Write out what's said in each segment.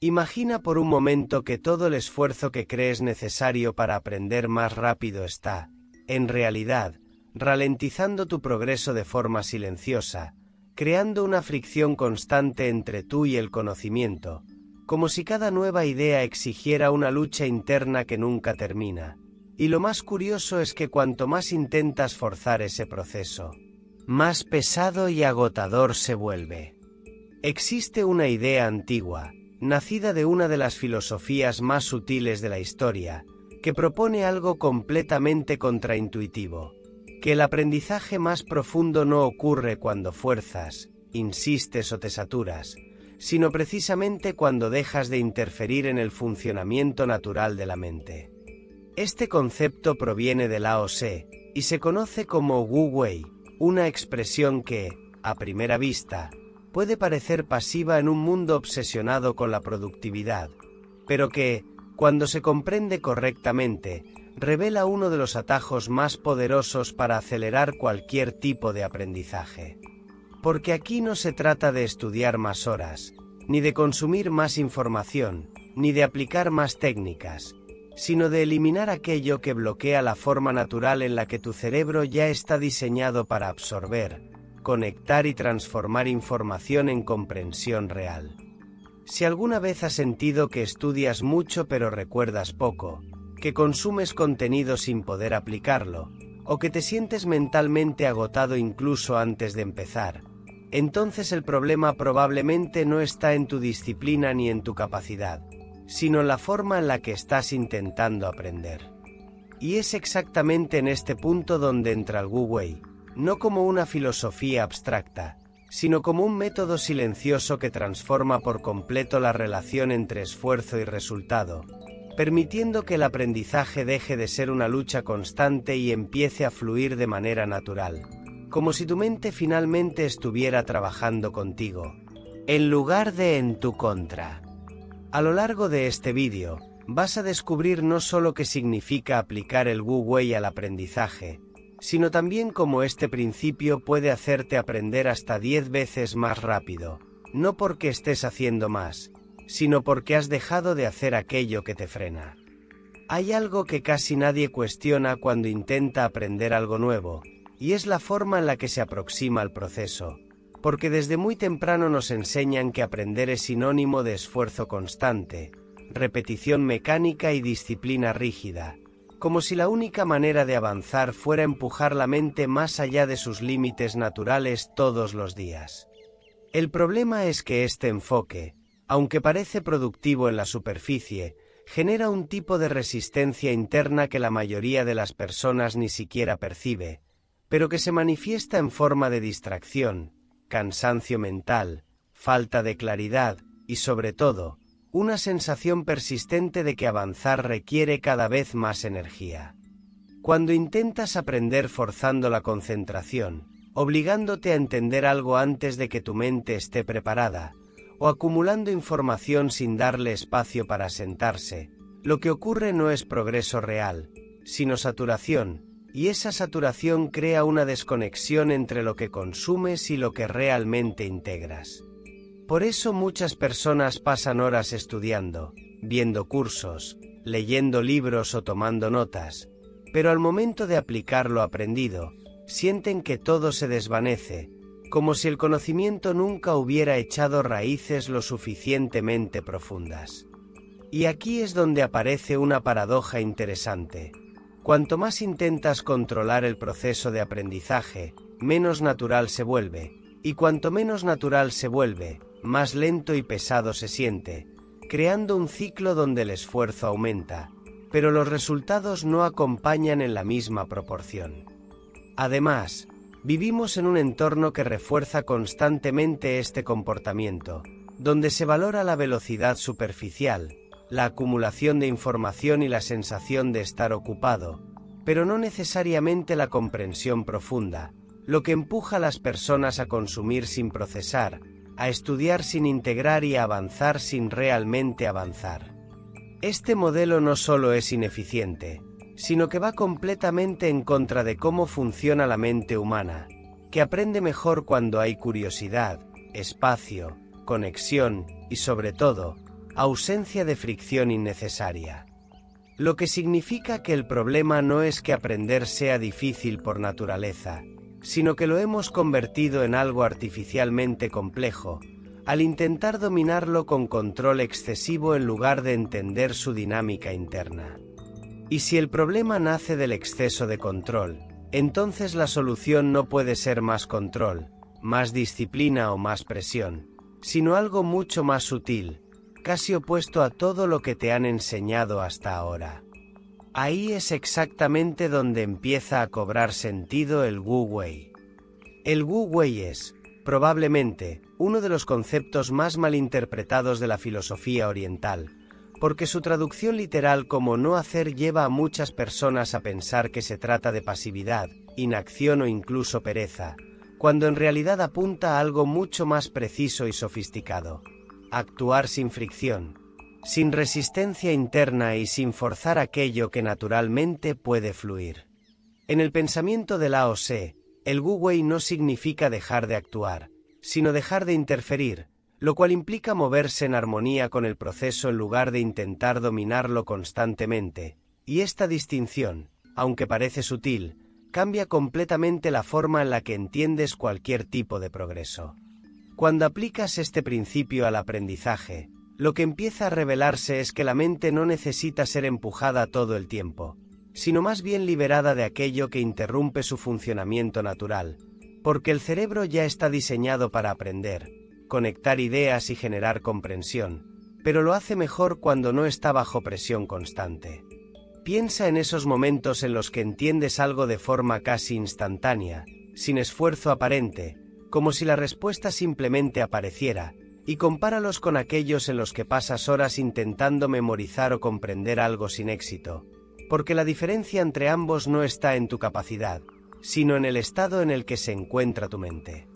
Imagina por un momento que todo el esfuerzo que crees necesario para aprender más rápido está, en realidad, ralentizando tu progreso de forma silenciosa, creando una fricción constante entre tú y el conocimiento, como si cada nueva idea exigiera una lucha interna que nunca termina. Y lo más curioso es que cuanto más intentas forzar ese proceso, más pesado y agotador se vuelve. Existe una idea antigua, nacida de una de las filosofías más sutiles de la historia, que propone algo completamente contraintuitivo, que el aprendizaje más profundo no ocurre cuando fuerzas, insistes o te saturas, sino precisamente cuando dejas de interferir en el funcionamiento natural de la mente. Este concepto proviene de Lao Tse y se conoce como Wu Wei, una expresión que, a primera vista, puede parecer pasiva en un mundo obsesionado con la productividad, pero que, cuando se comprende correctamente, revela uno de los atajos más poderosos para acelerar cualquier tipo de aprendizaje. Porque aquí no se trata de estudiar más horas, ni de consumir más información, ni de aplicar más técnicas, sino de eliminar aquello que bloquea la forma natural en la que tu cerebro ya está diseñado para absorber, conectar y transformar información en comprensión real. Si alguna vez has sentido que estudias mucho pero recuerdas poco, que consumes contenido sin poder aplicarlo, o que te sientes mentalmente agotado incluso antes de empezar, entonces el problema probablemente no está en tu disciplina ni en tu capacidad, sino en la forma en la que estás intentando aprender. Y es exactamente en este punto donde entra el Wu Wei, no como una filosofía abstracta, sino como un método silencioso que transforma por completo la relación entre esfuerzo y resultado, permitiendo que el aprendizaje deje de ser una lucha constante y empiece a fluir de manera natural, como si tu mente finalmente estuviera trabajando contigo, en lugar de en tu contra. A lo largo de este vídeo, vas a descubrir no solo qué significa aplicar el Wu Wei al aprendizaje, sino también cómo este principio puede hacerte aprender hasta 10 veces más rápido, no porque estés haciendo más, sino porque has dejado de hacer aquello que te frena. Hay algo que casi nadie cuestiona cuando intenta aprender algo nuevo, y es la forma en la que se aproxima al proceso, porque desde muy temprano nos enseñan que aprender es sinónimo de esfuerzo constante, repetición mecánica y disciplina rígida, como si la única manera de avanzar fuera empujar la mente más allá de sus límites naturales todos los días. El problema es que este enfoque, aunque parece productivo en la superficie, genera un tipo de resistencia interna que la mayoría de las personas ni siquiera percibe, pero que se manifiesta en forma de distracción, cansancio mental, falta de claridad y, sobre todo, una sensación persistente de que avanzar requiere cada vez más energía. Cuando intentas aprender forzando la concentración, obligándote a entender algo antes de que tu mente esté preparada, o acumulando información sin darle espacio para sentarse, lo que ocurre no es progreso real, sino saturación, y esa saturación crea una desconexión entre lo que consumes y lo que realmente integras. Por eso muchas personas pasan horas estudiando, viendo cursos, leyendo libros o tomando notas, pero al momento de aplicar lo aprendido, sienten que todo se desvanece, como si el conocimiento nunca hubiera echado raíces lo suficientemente profundas. Y aquí es donde aparece una paradoja interesante. Cuanto más intentas controlar el proceso de aprendizaje, menos natural se vuelve, y cuanto menos natural se vuelve, más lento y pesado se siente, creando un ciclo donde el esfuerzo aumenta, pero los resultados no acompañan en la misma proporción. Además, vivimos en un entorno que refuerza constantemente este comportamiento, donde se valora la velocidad superficial, la acumulación de información y la sensación de estar ocupado, pero no necesariamente la comprensión profunda, lo que empuja a las personas a consumir sin procesar, a estudiar sin integrar y a avanzar sin realmente avanzar. Este modelo no solo es ineficiente, sino que va completamente en contra de cómo funciona la mente humana, que aprende mejor cuando hay curiosidad, espacio, conexión y, sobre todo, ausencia de fricción innecesaria. Lo que significa que el problema no es que aprender sea difícil por naturaleza, sino que lo hemos convertido en algo artificialmente complejo, al intentar dominarlo con control excesivo en lugar de entender su dinámica interna. Y si el problema nace del exceso de control, entonces la solución no puede ser más control, más disciplina o más presión, sino algo mucho más sutil, casi opuesto a todo lo que te han enseñado hasta ahora. Ahí es exactamente donde empieza a cobrar sentido el Wu Wei. El Wu Wei es, probablemente, uno de los conceptos más malinterpretados de la filosofía oriental, porque su traducción literal como no hacer lleva a muchas personas a pensar que se trata de pasividad, inacción o incluso pereza, cuando en realidad apunta a algo mucho más preciso y sofisticado: actuar sin fricción, sin resistencia interna y sin forzar aquello que naturalmente puede fluir. En el pensamiento de Lao Tse, el Wu Wei no significa dejar de actuar, sino dejar de interferir, lo cual implica moverse en armonía con el proceso en lugar de intentar dominarlo constantemente, y esta distinción, aunque parece sutil, cambia completamente la forma en la que entiendes cualquier tipo de progreso. Cuando aplicas este principio al aprendizaje, lo que empieza a revelarse es que la mente no necesita ser empujada todo el tiempo, sino más bien liberada de aquello que interrumpe su funcionamiento natural, porque el cerebro ya está diseñado para aprender, conectar ideas y generar comprensión, pero lo hace mejor cuando no está bajo presión constante. Piensa en esos momentos en los que entiendes algo de forma casi instantánea, sin esfuerzo aparente, como si la respuesta simplemente apareciera, y compáralos con aquellos en los que pasas horas intentando memorizar o comprender algo sin éxito, porque la diferencia entre ambos no está en tu capacidad, sino en el estado en el que se encuentra tu mente.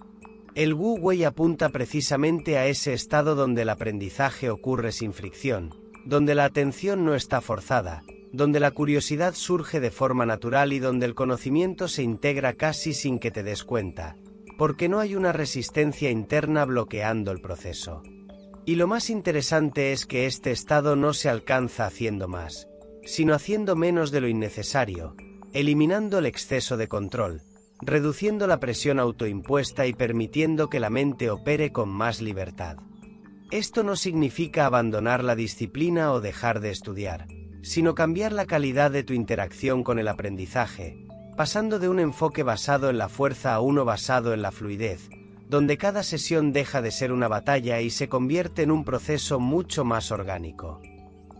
El Wu Wei apunta precisamente a ese estado donde el aprendizaje ocurre sin fricción, donde la atención no está forzada, donde la curiosidad surge de forma natural y donde el conocimiento se integra casi sin que te des cuenta, porque no hay una resistencia interna bloqueando el proceso. Y lo más interesante es que este estado no se alcanza haciendo más, sino haciendo menos de lo innecesario, eliminando el exceso de control, reduciendo la presión autoimpuesta y permitiendo que la mente opere con más libertad. Esto no significa abandonar la disciplina o dejar de estudiar, sino cambiar la calidad de tu interacción con el aprendizaje, pasando de un enfoque basado en la fuerza a uno basado en la fluidez, donde cada sesión deja de ser una batalla y se convierte en un proceso mucho más orgánico.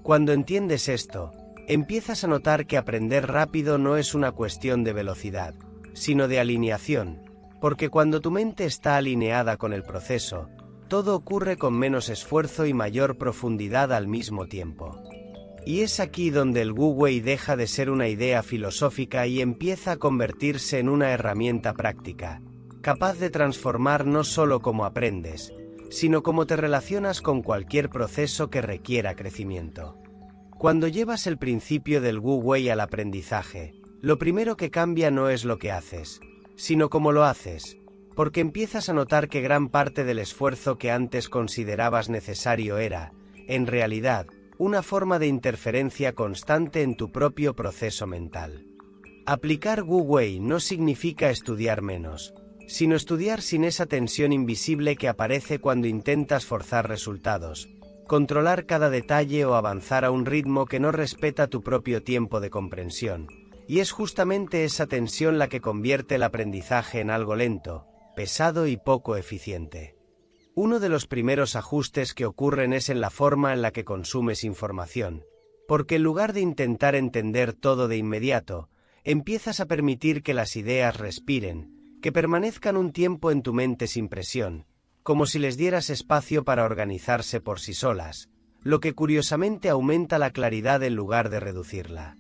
Cuando entiendes esto, empiezas a notar que aprender rápido no es una cuestión de velocidad, sino de alineación, porque cuando tu mente está alineada con el proceso, todo ocurre con menos esfuerzo y mayor profundidad al mismo tiempo. Y es aquí donde el Wu Wei deja de ser una idea filosófica y empieza a convertirse en una herramienta práctica, capaz de transformar no solo cómo aprendes, sino cómo te relacionas con cualquier proceso que requiera crecimiento. Cuando llevas el principio del Wu Wei al aprendizaje, lo primero que cambia no es lo que haces, sino cómo lo haces, porque empiezas a notar que gran parte del esfuerzo que antes considerabas necesario era, en realidad, una forma de interferencia constante en tu propio proceso mental. Aplicar Wu Wei no significa estudiar menos, sino estudiar sin esa tensión invisible que aparece cuando intentas forzar resultados, controlar cada detalle o avanzar a un ritmo que no respeta tu propio tiempo de comprensión. Y es justamente esa tensión la que convierte el aprendizaje en algo lento, pesado y poco eficiente. Uno de los primeros ajustes que ocurren es en la forma en la que consumes información, porque en lugar de intentar entender todo de inmediato, empiezas a permitir que las ideas respiren, que permanezcan un tiempo en tu mente sin presión, como si les dieras espacio para organizarse por sí solas, lo que curiosamente aumenta la claridad en lugar de reducirla.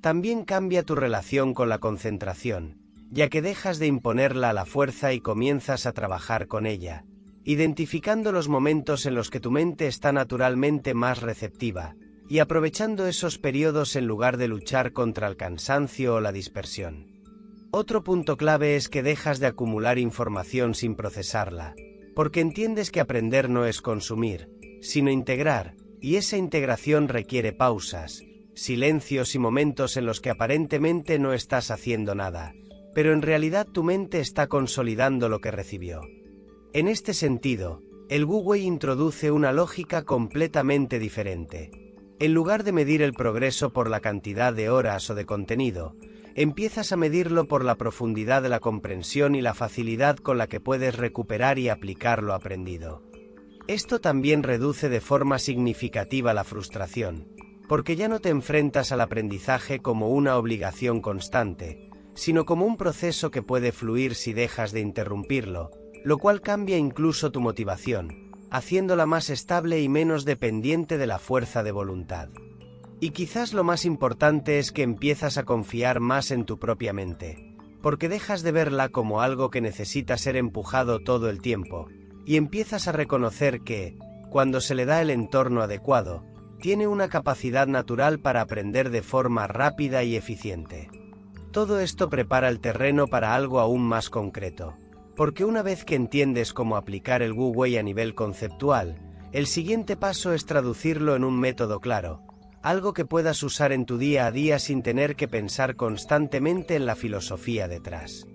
También cambia tu relación con la concentración, ya que dejas de imponerla a la fuerza y comienzas a trabajar con ella, identificando los momentos en los que tu mente está naturalmente más receptiva, y aprovechando esos periodos en lugar de luchar contra el cansancio o la dispersión. Otro punto clave es que dejas de acumular información sin procesarla, porque entiendes que aprender no es consumir, sino integrar, y esa integración requiere pausas, silencios y momentos en los que aparentemente no estás haciendo nada, pero en realidad tu mente está consolidando lo que recibió. En este sentido, el Wu Wei introduce una lógica completamente diferente. En lugar de medir el progreso por la cantidad de horas o de contenido, empiezas a medirlo por la profundidad de la comprensión y la facilidad con la que puedes recuperar y aplicar lo aprendido. Esto también reduce de forma significativa la frustración, porque ya no te enfrentas al aprendizaje como una obligación constante, sino como un proceso que puede fluir si dejas de interrumpirlo, lo cual cambia incluso tu motivación, haciéndola más estable y menos dependiente de la fuerza de voluntad. Y quizás lo más importante es que empiezas a confiar más en tu propia mente, porque dejas de verla como algo que necesita ser empujado todo el tiempo, y empiezas a reconocer que, cuando se le da el entorno adecuado, tiene una capacidad natural para aprender de forma rápida y eficiente. Todo esto prepara el terreno para algo aún más concreto, porque una vez que entiendes cómo aplicar el Wu Wei a nivel conceptual, el siguiente paso es traducirlo en un método claro, algo que puedas usar en tu día a día sin tener que pensar constantemente en la filosofía detrás.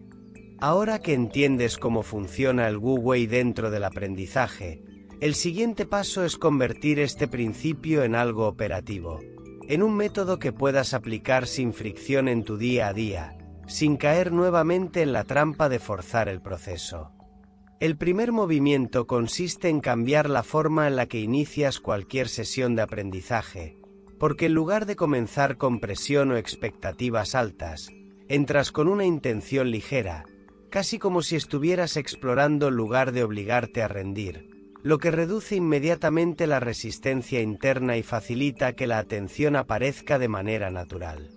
Ahora que entiendes cómo funciona el Wu Wei dentro del aprendizaje, el siguiente paso es convertir este principio en algo operativo, en un método que puedas aplicar sin fricción en tu día a día, sin caer nuevamente en la trampa de forzar el proceso. El primer movimiento consiste en cambiar la forma en la que inicias cualquier sesión de aprendizaje, porque en lugar de comenzar con presión o expectativas altas, entras con una intención ligera, casi como si estuvieras explorando en lugar de obligarte a rendir, lo que reduce inmediatamente la resistencia interna y facilita que la atención aparezca de manera natural.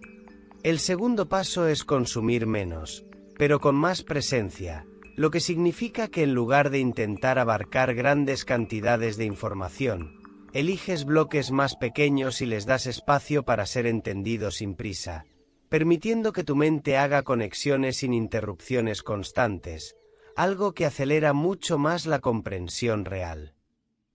El segundo paso es consumir menos, pero con más presencia, lo que significa que en lugar de intentar abarcar grandes cantidades de información, eliges bloques más pequeños y les das espacio para ser entendidos sin prisa, permitiendo que tu mente haga conexiones sin interrupciones constantes, algo que acelera mucho más la comprensión real.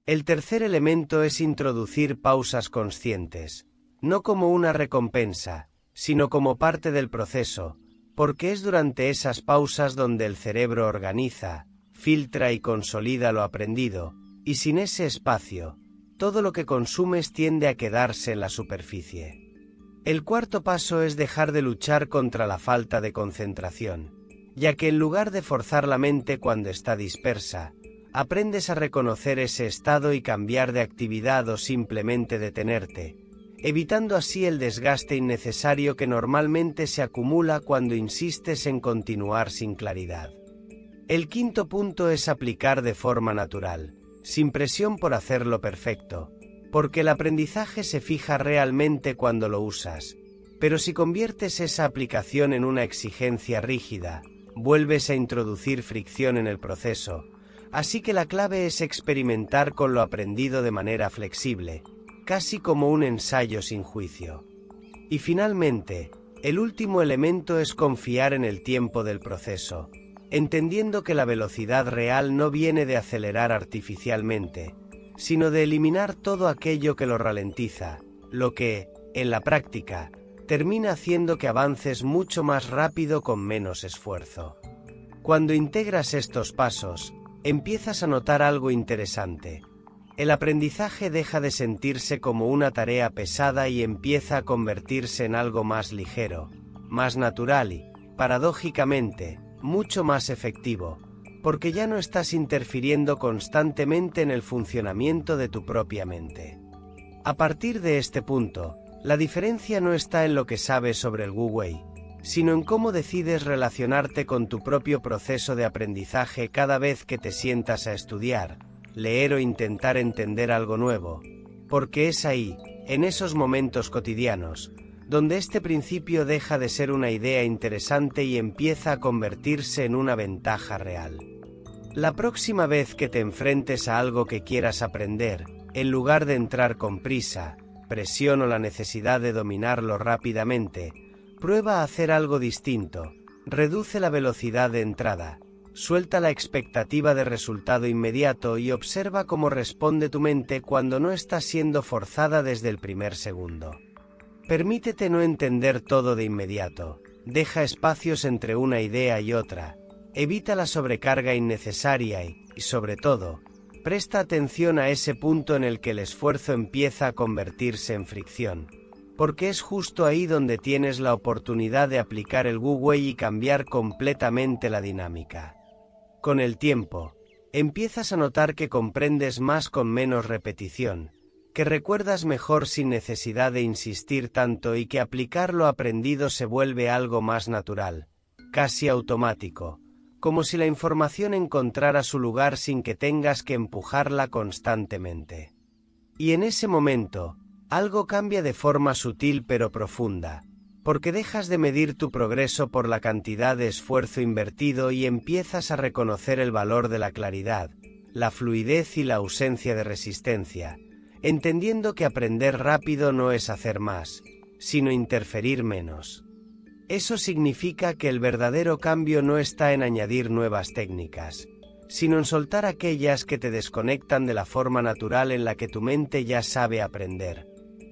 El tercer elemento es introducir pausas conscientes, no como una recompensa, sino como parte del proceso, porque es durante esas pausas donde el cerebro organiza, filtra y consolida lo aprendido, y sin ese espacio, todo lo que consumes tiende a quedarse en la superficie. El cuarto paso es dejar de luchar contra la falta de concentración, ya que en lugar de forzar la mente cuando está dispersa, aprendes a reconocer ese estado y cambiar de actividad o simplemente detenerte, evitando así el desgaste innecesario que normalmente se acumula cuando insistes en continuar sin claridad. El quinto punto es aplicar de forma natural, sin presión por hacerlo perfecto, porque el aprendizaje se fija realmente cuando lo usas, pero si conviertes esa aplicación en una exigencia rígida, vuelves a introducir fricción en el proceso, así que la clave es experimentar con lo aprendido de manera flexible, casi como un ensayo sin juicio. Y finalmente, el último elemento es confiar en el tiempo del proceso, entendiendo que la velocidad real no viene de acelerar artificialmente, sino de eliminar todo aquello que lo ralentiza, lo que, en la práctica, termina haciendo que avances mucho más rápido con menos esfuerzo. Cuando integras estos pasos, empiezas a notar algo interesante. El aprendizaje deja de sentirse como una tarea pesada y empieza a convertirse en algo más ligero, más natural y, paradójicamente, mucho más efectivo, porque ya no estás interfiriendo constantemente en el funcionamiento de tu propia mente. A partir de este punto, la diferencia no está en lo que sabes sobre el Wu Wei, sino en cómo decides relacionarte con tu propio proceso de aprendizaje cada vez que te sientas a estudiar, leer o intentar entender algo nuevo, porque es ahí, en esos momentos cotidianos, donde este principio deja de ser una idea interesante y empieza a convertirse en una ventaja real. La próxima vez que te enfrentes a algo que quieras aprender, en lugar de entrar con prisa, presión o la necesidad de dominarlo rápidamente, prueba a hacer algo distinto, reduce la velocidad de entrada, Suelta la expectativa de resultado inmediato y observa cómo responde tu mente cuando no está siendo forzada desde el primer segundo. Permítete no entender todo de inmediato. Deja espacios entre una idea y otra. Evita la sobrecarga innecesaria y, sobre todo, presta atención a ese punto en el que el esfuerzo empieza a convertirse en fricción. Porque es justo ahí donde tienes la oportunidad de aplicar el Wu Wei y cambiar completamente la dinámica. Con el tiempo, empiezas a notar que comprendes más con menos repetición, que recuerdas mejor sin necesidad de insistir tanto y que aplicar lo aprendido se vuelve algo más natural, casi automático, como si la información encontrara su lugar sin que tengas que empujarla constantemente. Y en ese momento, algo cambia de forma sutil pero profunda, porque dejas de medir tu progreso por la cantidad de esfuerzo invertido y empiezas a reconocer el valor de la claridad, la fluidez y la ausencia de resistencia, entendiendo que aprender rápido no es hacer más, sino interferir menos. Eso significa que el verdadero cambio no está en añadir nuevas técnicas, sino en soltar aquellas que te desconectan de la forma natural en la que tu mente ya sabe aprender.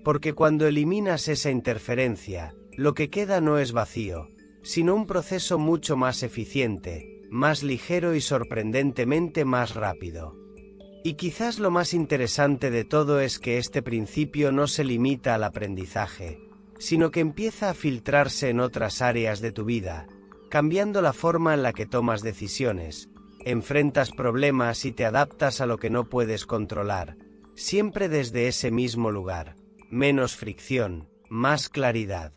Porque cuando eliminas esa interferencia, lo que queda no es vacío, sino un proceso mucho más eficiente, más ligero y sorprendentemente más rápido. Y quizás lo más interesante de todo es que este principio no se limita al aprendizaje, sino que empieza a filtrarse en otras áreas de tu vida, cambiando la forma en la que tomas decisiones, enfrentas problemas y te adaptas a lo que no puedes controlar, siempre desde ese mismo lugar. Menos fricción, más claridad.